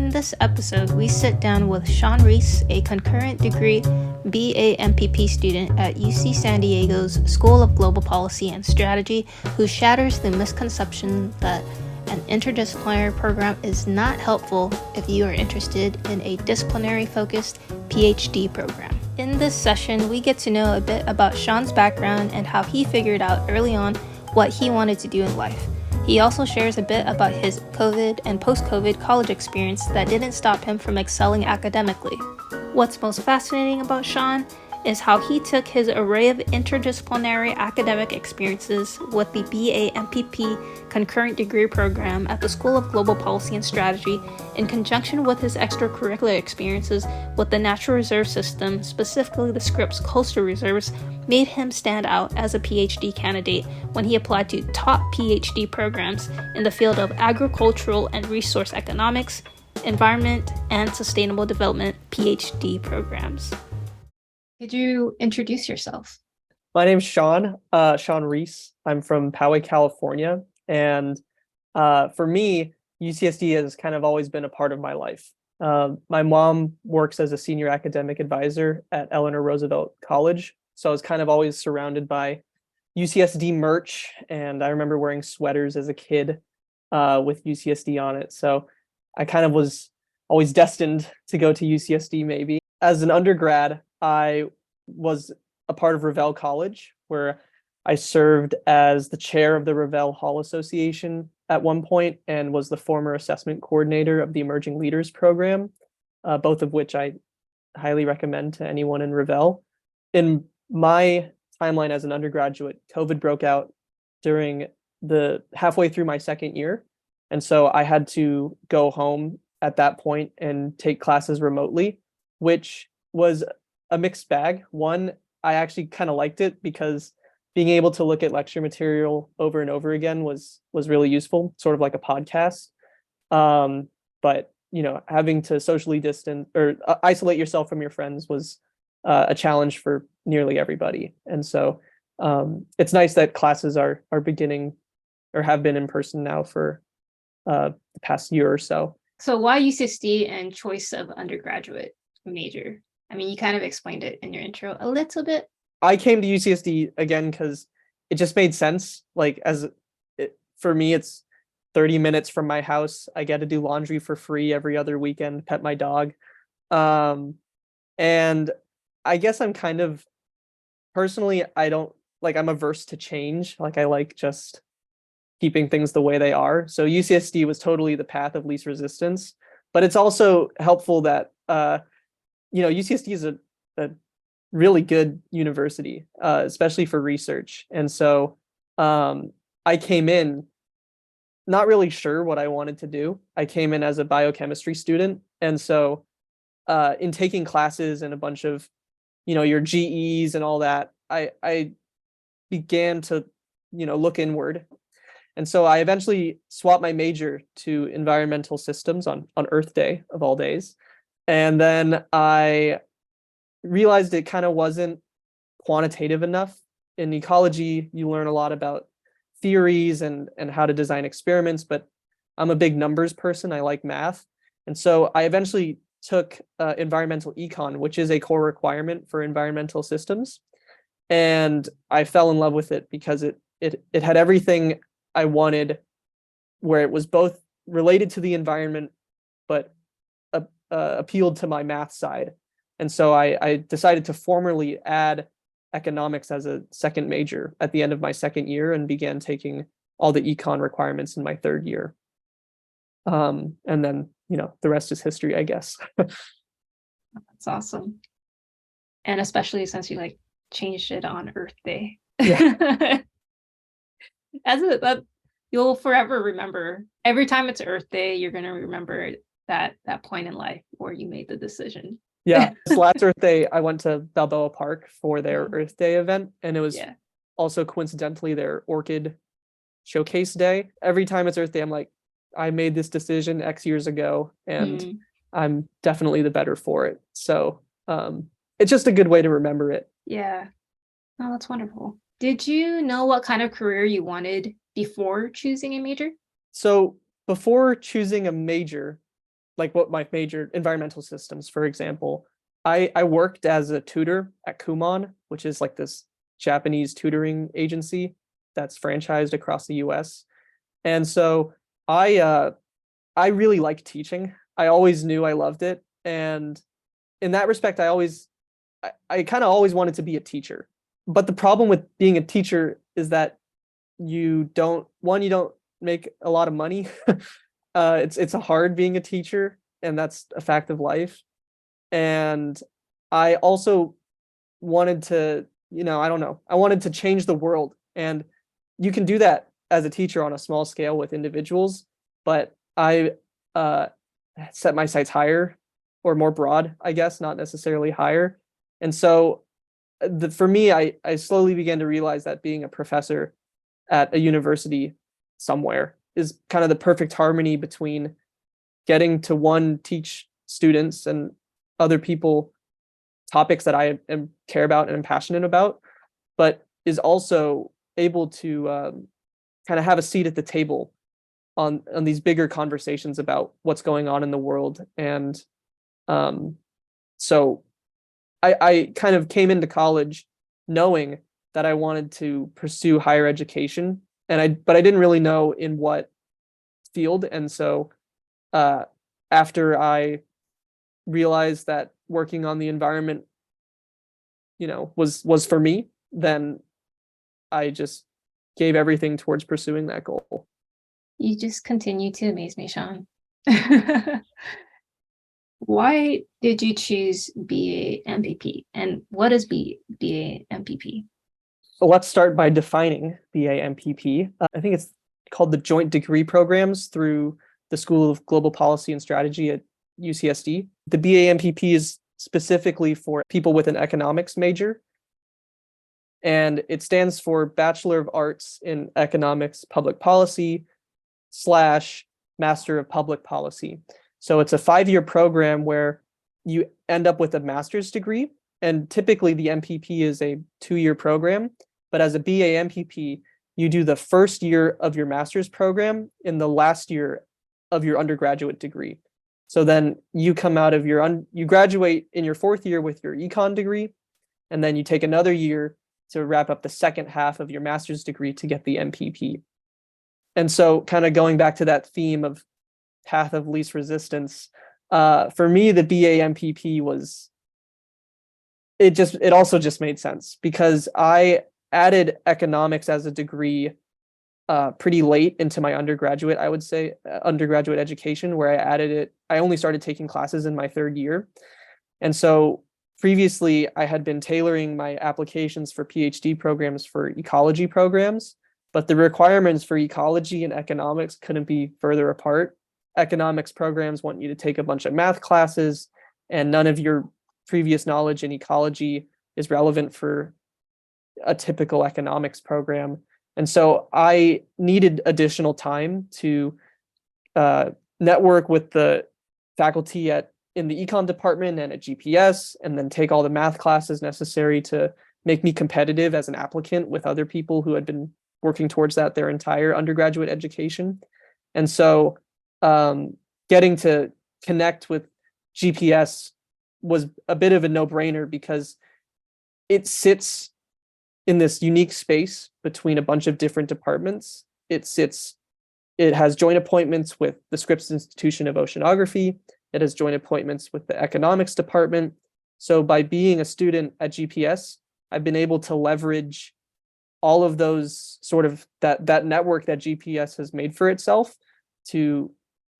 In this episode, we sit down with Sean Reese, a concurrent degree BA MPP student at UC San Diego's School of Global Policy and Strategy, who shatters the misconception that an interdisciplinary program is not helpful if you are interested in a disciplinary-focused PhD program. In this session, we get to know a bit about Sean's background and how he figured out early on what he wanted to do in life. He also shares a bit about his COVID and post-COVID college experience that didn't stop him from excelling academically. What's most fascinating about Sean is how he took his array of interdisciplinary academic experiences with the BA MPP Concurrent Degree program at the School of Global Policy and Strategy in conjunction with his extracurricular experiences with the Natural Reserve System, specifically the Scripps Coastal Reserves, made him stand out as a PhD candidate when he applied to top PhD programs in the field of agricultural and resource economics, environment, and sustainable development PhD programs. Could you introduce yourself? My name's Sean Reese. I'm from Poway, California. And for me, UCSD has kind of always been a part of my life. My mom works as a senior academic advisor at Eleanor Roosevelt College. So I was kind of always surrounded by UCSD merch. And I remember wearing sweaters as a kid with UCSD on it. So I kind of was always destined to go to UCSD maybe. As an undergrad, I was a part of Revelle College, where I served as the chair of the Revelle Hall Association at one point and was the former assessment coordinator of the Emerging Leaders Program, both of which I highly recommend to anyone in Revelle. In my timeline as an undergraduate, COVID broke out during the halfway through my second year. And so I had to go home at that point and take classes remotely, which was a mixed bag. One, I actually kind of liked it because being able to look at lecture material over and over again was really useful, sort of like a podcast. But having to socially distance or isolate yourself from your friends was a challenge for nearly everybody. And so it's nice that classes are beginning or have been in person now for the past year or so. So why UCSD and choice of undergraduate major? I mean, you kind of explained it in your intro a little bit. I came to UCSD again because it just made sense. For me, it's 30 minutes from my house. I get to do laundry for free every other weekend, pet my dog. And I guess I'm kind of, personally, I'm averse to change. I like just keeping things the way they are. So UCSD was totally the path of least resistance. But it's also helpful that UCSD is a really good university, especially for research. And so I came in not really sure what I wanted to do. I came in as a biochemistry student. And so in taking classes and a bunch of, your GEs and all that, I began to, look inward. And so I eventually swapped my major to environmental systems on Earth Day of all days. And then I realized it kind of wasn't quantitative enough. In ecology, you learn a lot about theories and how to design experiments, but I'm a big numbers person. I like math. And so I eventually took environmental econ, which is a core requirement for environmental systems. And I fell in love with it because it had everything I wanted, where it was both related to the environment, but appealed to my math side. And so I decided to formally add economics as a second major at the end of my second year and began taking all the econ requirements in my third year. And then, the rest is history, I guess. That's awesome. And especially since you changed it on Earth Day. Yeah. You'll forever remember. Every time it's Earth Day, you're going to remember that point in life where you made the decision. Yeah. This last Earth Day, I went to Balboa Park for their Earth Day event, and it was also coincidentally their orchid showcase day. Every time it's Earth Day, I'm like, I made this decision X years ago, and I'm definitely the better for it. So it's just a good way to remember it. Yeah. Oh, that's wonderful. Did you know what kind of career you wanted before choosing a major? So before choosing a major, like what my major environmental systems, for example. I worked as a tutor at Kumon, which is like this Japanese tutoring agency that's franchised across the US. And so I really like teaching. I always knew I loved it. And in that respect, I kind of always wanted to be a teacher. But the problem with being a teacher is that you don't make a lot of money. It's hard being a teacher, and that's a fact of life. And I also wanted to, I don't know, I wanted to change the world. And you can do that as a teacher on a small scale with individuals, but I set my sights higher or more broad, I guess, not necessarily higher. And so for me, I slowly began to realize that being a professor at a university somewhere is kind of the perfect harmony between getting to one, teach students and other people topics that I care about and am passionate about, but is also able to kind of have a seat at the table on these bigger conversations about what's going on in the world. And so I kind of came into college knowing that I wanted to pursue higher education, but I didn't really know in what field. And so after I realized that working on the environment, was for me, then I just gave everything towards pursuing that goal. You just continue to amaze me, Sean. Why did you choose BA MPP, and what is BA MPP? So let's start by defining BA MPP. I think it's called the Joint Degree Programs through the School of Global Policy and Strategy at UCSD. The BA MPP is specifically for people with an economics major, and it stands for Bachelor of Arts in Economics Public Policy / Master of Public Policy. So it's a 5-year program where you end up with a master's degree, and typically the MPP is a 2-year program, but as a BA MPP, you do the first year of your master's program in the last year of your undergraduate degree. So then you come out of you graduate in your 4th year with your econ degree, and then you take another year to wrap up the second half of your master's degree to get the MPP. And so kind of going back to that theme of path of least resistance, for me, the BA MPP it also just made sense because I added economics as a degree pretty late into my undergraduate, I would say, undergraduate education, where I added it. I only started taking classes in my 3rd year. And so previously I had been tailoring my applications for PhD programs for ecology programs, but the requirements for ecology and economics couldn't be further apart. Economics programs want you to take a bunch of math classes, and none of your previous knowledge in ecology is relevant for a typical economics program. And so I needed additional time to network with the faculty in the econ department and at GPS, and then take all the math classes necessary to make me competitive as an applicant with other people who had been working towards that their entire undergraduate education. And so getting to connect with GPS was a bit of a no-brainer because it sits in this unique space between a bunch of different departments. It has joint appointments with the Scripps Institution of Oceanography. It has joint appointments with the economics department. So by being a student at GPS, I've been able to leverage all of those sort of that network that GPS has made for itself to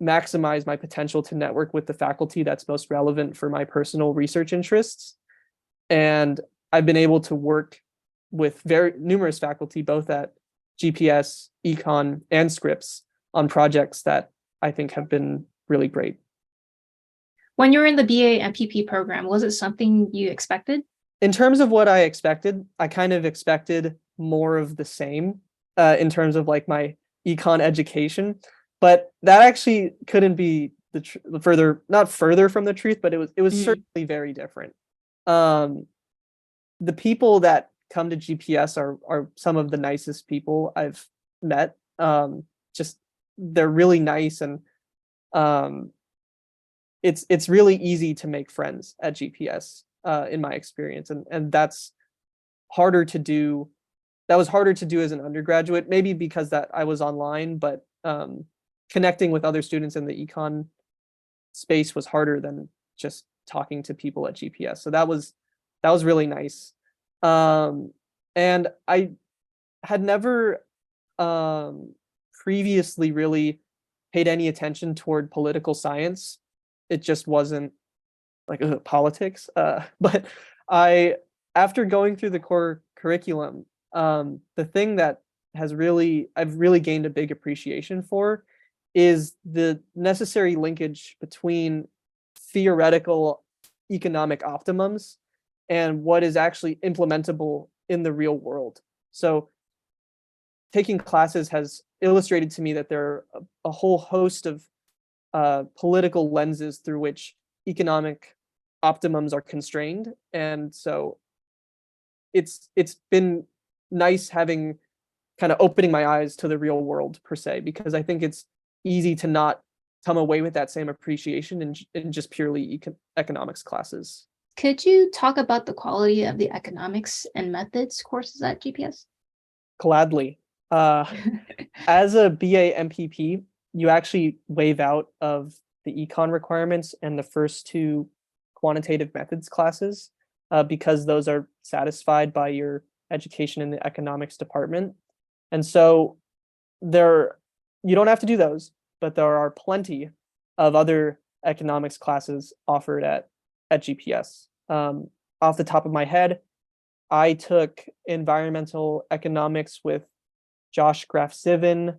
maximize my potential to network with the faculty that's most relevant for my personal research interests. And I've been able to work with very numerous faculty, both at GPS, econ, and Scripps, on projects that I think have been really great. When you were in the BA MPP program, was it something you expected? In terms of what I expected, I kind of expected more of the same in terms of like my econ education, but that actually couldn't be not further from the truth, but it was certainly very different. The people that come to GPS are some of the nicest people I've met. Just they're really nice, and it's really easy to make friends at GPS, in my experience, and that's harder to do. That was harder to do as an undergraduate, maybe because that I was online, but connecting with other students in the econ space was harder than just talking to people at GPS. So that was really nice. And I had never previously really paid any attention toward political science. It just wasn't like politics. But after going through the core curriculum, the thing that I've really gained a big appreciation for is the necessary linkage between theoretical economic optimums and what is actually implementable in the real world. So taking classes has illustrated to me that there are a whole host of political lenses through which economic optimums are constrained. And so it's been nice having kind of opening my eyes to the real world per se, because I think it's easy to not come away with that same appreciation in just purely economics classes. Could you talk about the quality of the economics and methods courses at GPS? Gladly. As a BA MPP, you actually waive out of the econ requirements and the first two quantitative methods classes, because those are satisfied by your education in the economics department. And so you don't have to do those, but there are plenty of other economics classes offered at GPS. Off the top of my head, I took environmental economics with Josh Graf-Sivan,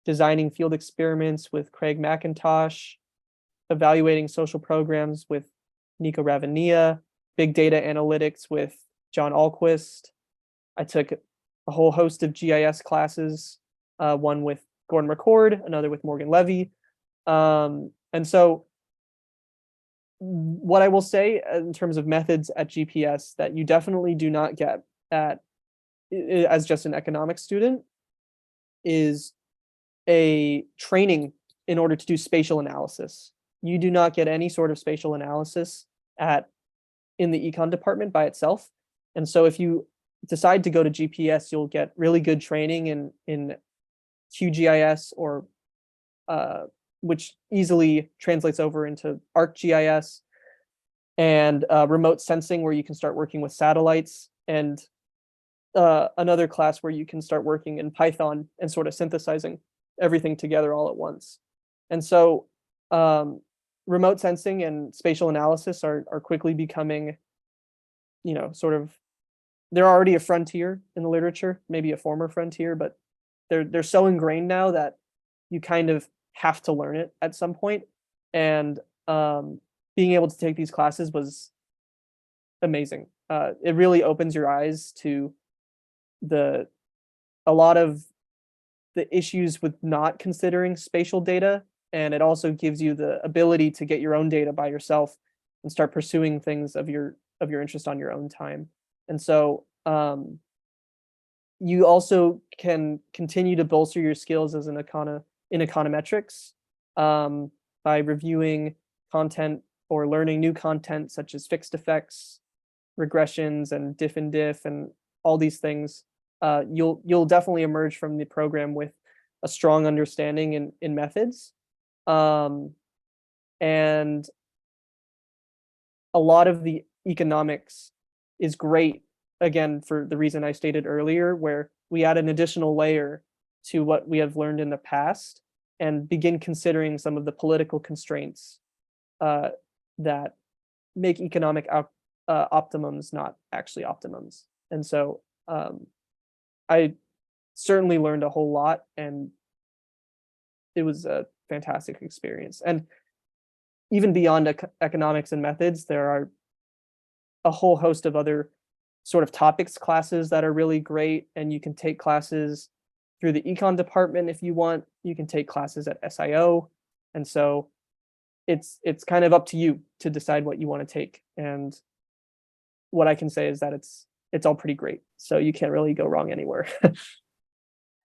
designing field experiments with Craig McIntosh, evaluating social programs with Nico Ravania, big data analytics with John Alquist. I took a whole host of GIS classes, one with Gordon McCord, another with Morgan Levy. And so what I will say in terms of methods at GPS that you definitely do not get as just an economics student is a training in order to do spatial analysis. You do not get any sort of spatial analysis in the econ department by itself. And so if you decide to go to GPS, you'll get really good training in QGIS, or which easily translates over into ArcGIS, and remote sensing, where you can start working with satellites, and another class where you can start working in Python and sort of synthesizing everything together all at once. And so remote sensing and spatial analysis are quickly becoming, sort of, they're already a frontier in the literature, maybe a former frontier, but they're so ingrained now that you kind of have to learn it at some point. And being able to take these classes was amazing. It really opens your eyes to a lot of the issues with not considering spatial data, and it also gives you the ability to get your own data by yourself and start pursuing things of your interest on your own time. And so you also can continue to bolster your skills as in econometrics by reviewing content or learning new content such as fixed effects, regressions, and diff and diff, and all these things. You'll definitely emerge from the program with a strong understanding in methods. And a lot of the economics is great, again, for the reason I stated earlier, where we add an additional layer to what we have learned in the past and begin considering some of the political constraints that make economic optimums not actually optimums. And so I certainly learned a whole lot, and it was a fantastic experience. And even beyond economics and methods, there are a whole host of other sort of topics classes that are really great, and you can take classes through the econ department if you want. You can take classes at SIO, and so it's kind of up to you to decide what you want to take. And what I can say is that it's all pretty great, so you can't really go wrong anywhere.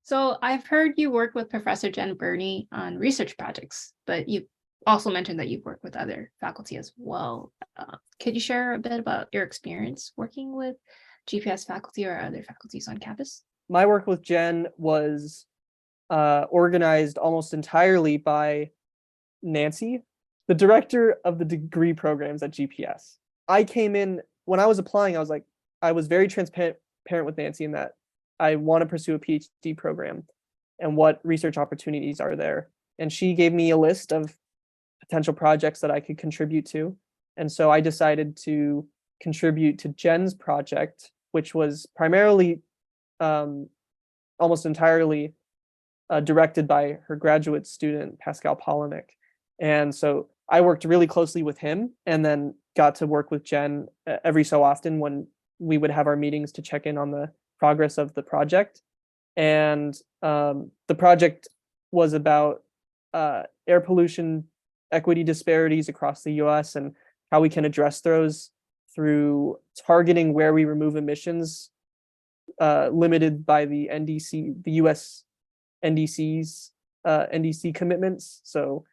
So I've heard you work with Professor Jen Burney on research projects, but you also mentioned that you've worked with other faculty as well. Could you share a bit about your experience working with GPS faculty or other faculties on campus? My work with Jen was organized almost entirely by Nancy, the director of the degree programs at GPS. I came in when I was applying, I was very transparent with Nancy in that I want to pursue a PhD program and what research opportunities are there. And she gave me a list of potential projects that I could contribute to. And so I decided to contribute to Jen's project, which was primarily almost entirely directed by her graduate student, Pascal Polinick. And so I worked really closely with him and then got to work with Jen every so often when we would have our meetings to check in on the progress of the project. And the project was about air pollution equity disparities across the US and how we can address those through targeting where we remove emissions limited by the NDC, the US NDC's NDC commitments. So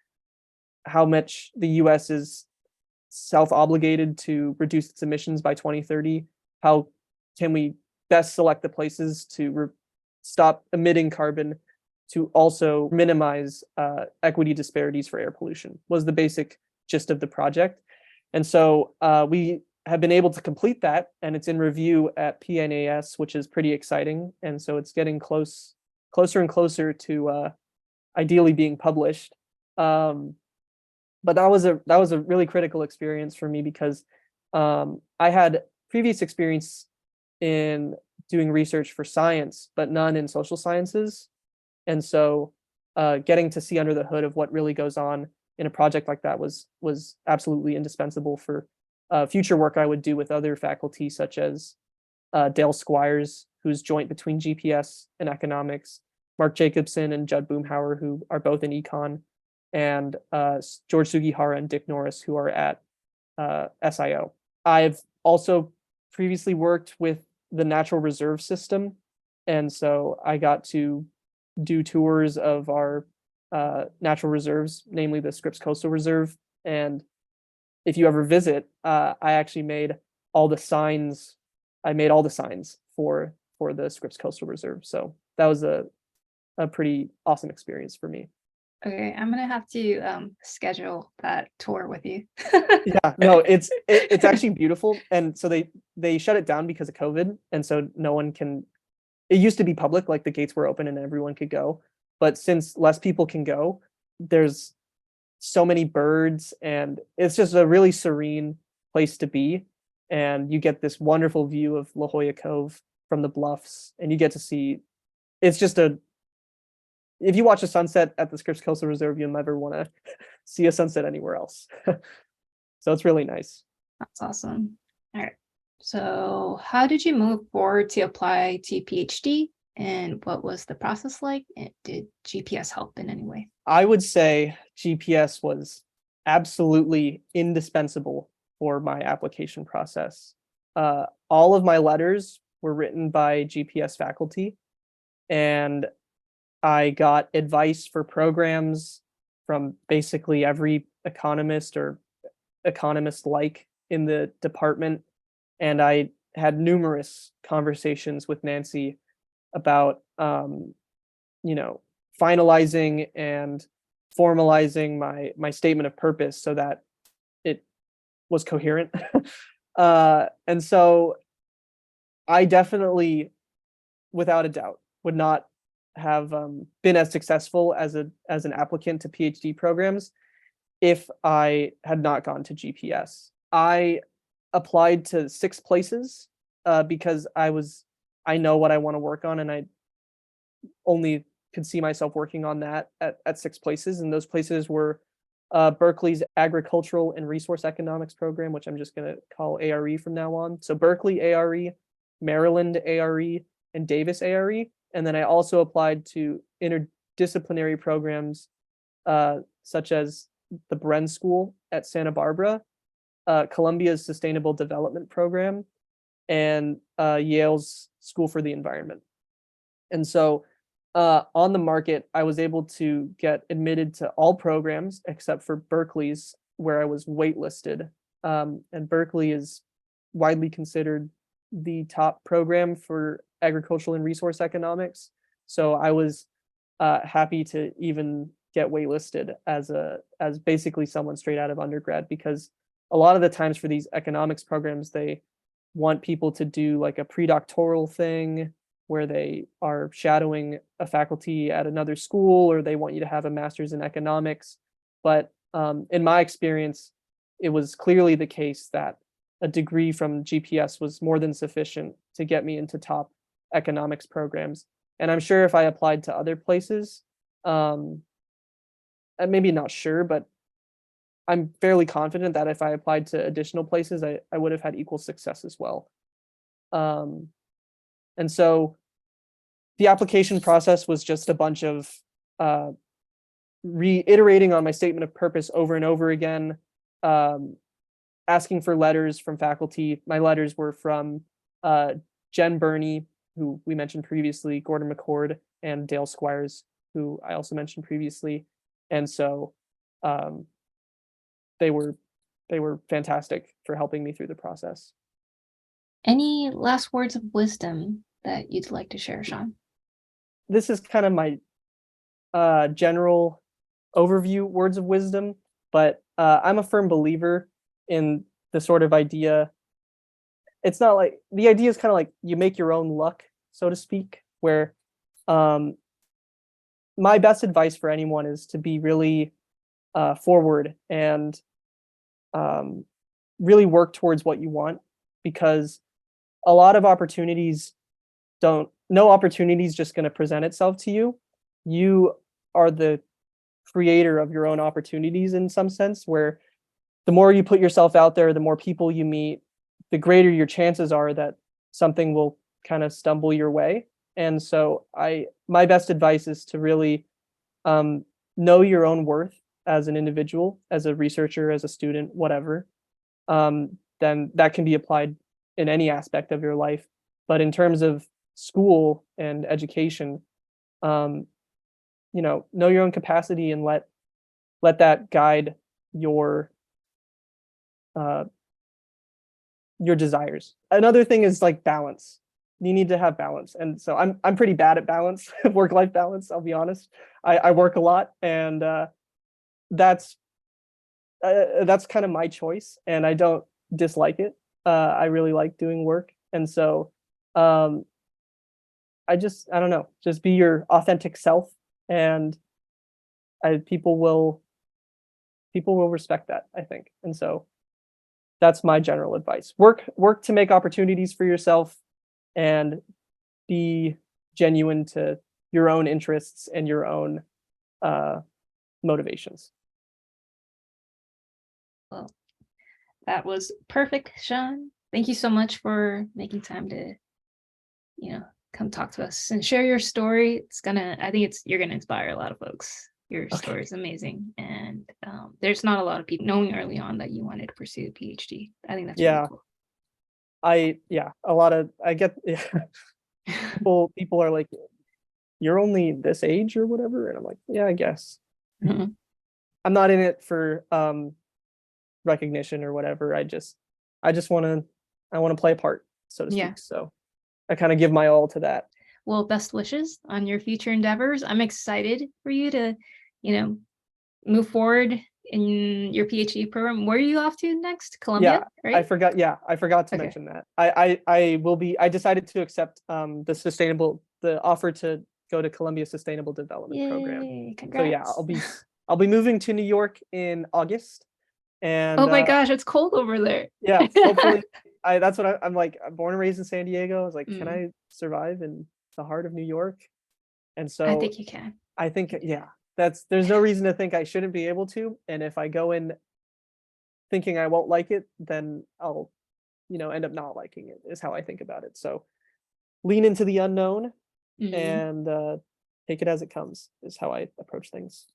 how much the US is self-obligated to reduce its emissions by 2030. How can we best select the places to stop emitting carbon to also minimize equity disparities for air pollution was the basic gist of the project. And so we have been able to complete that, and it's in review at PNAS, which is pretty exciting. And so it's getting closer and closer to ideally being published. But that was a really critical experience for me because I had previous experience in doing research for science, but none in social sciences. And so getting to see under the hood of what really goes on in a project like that was absolutely indispensable for future work I would do with other faculty, such as Dale Squires, who's joint between GPS and economics, Mark Jacobson and Judd Boomhauer, who are both in econ, and George Sugihara and Dick Norris, who are at SIO. I've also previously worked with the natural reserve system, and so I got to do tours of our natural reserves, namely the Scripps Coastal Reserve. And if you ever visit, I actually made all the signs. I made all the signs for the Scripps Coastal Reserve. So that was a pretty awesome experience for me. Okay, I'm gonna have to schedule that tour with you. Yeah, no, it's actually beautiful. And so they shut it down because of COVID, and so no one can. It used to be public, like the gates were open and everyone could go. But since less people can go, there's so many birds, and it's just a really serene place to be. And you get this wonderful view of La Jolla Cove from the bluffs, and you get to see. It's just if you watch a sunset at the Scripps Coastal Reserve, you'll never want to see a sunset anywhere else. So it's really nice. That's awesome. All right. So how did you move forward to apply to PhD, and what was the process like? And did GPS help in any way? I would say GPS was absolutely indispensable for my application process. All of my letters were written by GPS faculty, and I got advice for programs from basically every economist or economist-like in the department. And I had numerous conversations with Nancy about, finalizing and formalizing my statement of purpose so that it was coherent. And so I definitely, without a doubt, would not have been as successful as an applicant to PhD programs if I had not gone to GPS. I applied to 6 places because I know what I want to work on, and I only could see myself working on that at 6 places. And those places were Berkeley's Agricultural and Resource Economics program, which I'm just going to call ARE from now on. So Berkeley ARE, Maryland ARE, and Davis ARE. And then I also applied to interdisciplinary programs such as the Bren School at Santa Barbara, Columbia's Sustainable Development Program, and Yale's School for the Environment. And so on the market, I was able to get admitted to all programs except for Berkeley's, where I was waitlisted. And Berkeley is widely considered the top program for agricultural and resource economics. So I was happy to even get waitlisted as basically someone straight out of undergrad, because a lot of the times for these economics programs, they want people to do like a predoctoral thing where they are shadowing a faculty at another school, or they want you to have a master's in economics. But in my experience, it was clearly the case that a degree from GPS was more than sufficient to get me into top economics programs. And I'm sure if I applied to other places, maybe not sure, but I'm fairly confident that if I applied to additional places, I would have had equal success as well. And so the application process was just a bunch of reiterating on my statement of purpose over and over again, asking for letters from faculty. My letters were from Jen Burney, who we mentioned previously, Gordon McCord, and Dale Squires, who I also mentioned previously. And so they were fantastic for helping me through the process. Any last words of wisdom that you'd like to share, Sean? This is kind of my general overview words of wisdom, but I'm a firm believer in the sort of idea. It's not like, the idea is kind of like you make your own luck, so to speak, where my best advice for anyone is to be really forward and really work towards what you want, because a lot of opportunities no opportunity is just going to present itself to you. You are the creator of your own opportunities in some sense, where the more you put yourself out there, the more people you meet, the greater your chances are that something will kind of stumble your way. And so my best advice is to really know your own worth as an individual, as a researcher, as a student, whatever. Then that can be applied in any aspect of your life. But in terms of school and education, know your own capacity and let that guide your desires. Another thing is like balance. You need to have balance. And so I'm pretty bad at balance, work-life balance, I'll be honest. I work a lot, and that's kind of my choice, and I don't dislike it. I really like doing work. And so I don't know, just be your authentic self, and people will respect that, I think. And so that's my general advice. Work to make opportunities for yourself, and be genuine to your own interests and your own motivations. Well, that was perfect, Sean. Thank you so much for making time to, come talk to us and share your story. You're gonna inspire a lot of folks. Your story is amazing, and there's not a lot of people knowing early on that you wanted to pursue a PhD. I think that's really cool. I get people are like, you're only this age or whatever, and I'm like, yeah, I guess. Mm-hmm. I'm not in it for recognition or whatever. I just want to play a part, so to speak. So I kind of give my all to that. Well, best wishes on your future endeavors. I'm excited for you to, move forward in your PhD program. Where are you off to next? Columbia, right? I forgot to mention that. I decided to accept the offer to go to Columbia Sustainable Development Program. Congrats. So I'll be moving to New York in August. And oh my gosh, it's cold over there. Yeah, hopefully. That's what I'm like. I'm born and raised in San Diego. I was like, can I survive in the heart of New York? And so I think you can. I think, there's no reason to think I shouldn't be able to. And if I go in thinking I won't like it, then I'll, end up not liking it, is how I think about it. So lean into the unknown and take it as it comes, is how I approach things.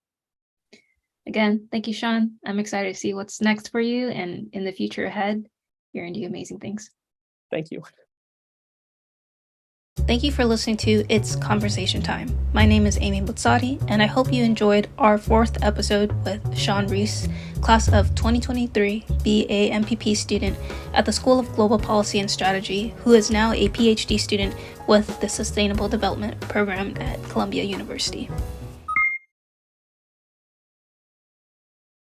Again, thank you, Sean. I'm excited to see what's next for you, and in the future ahead, you're going to do amazing things. Thank you. Thank you for listening to It's Conversation Time. My name is Amy Boudsady, and I hope you enjoyed our 4th episode with Sean Reese, class of 2023 BA MPP student at the School of Global Policy and Strategy, who is now a PhD student with the Sustainable Development Program at Columbia University.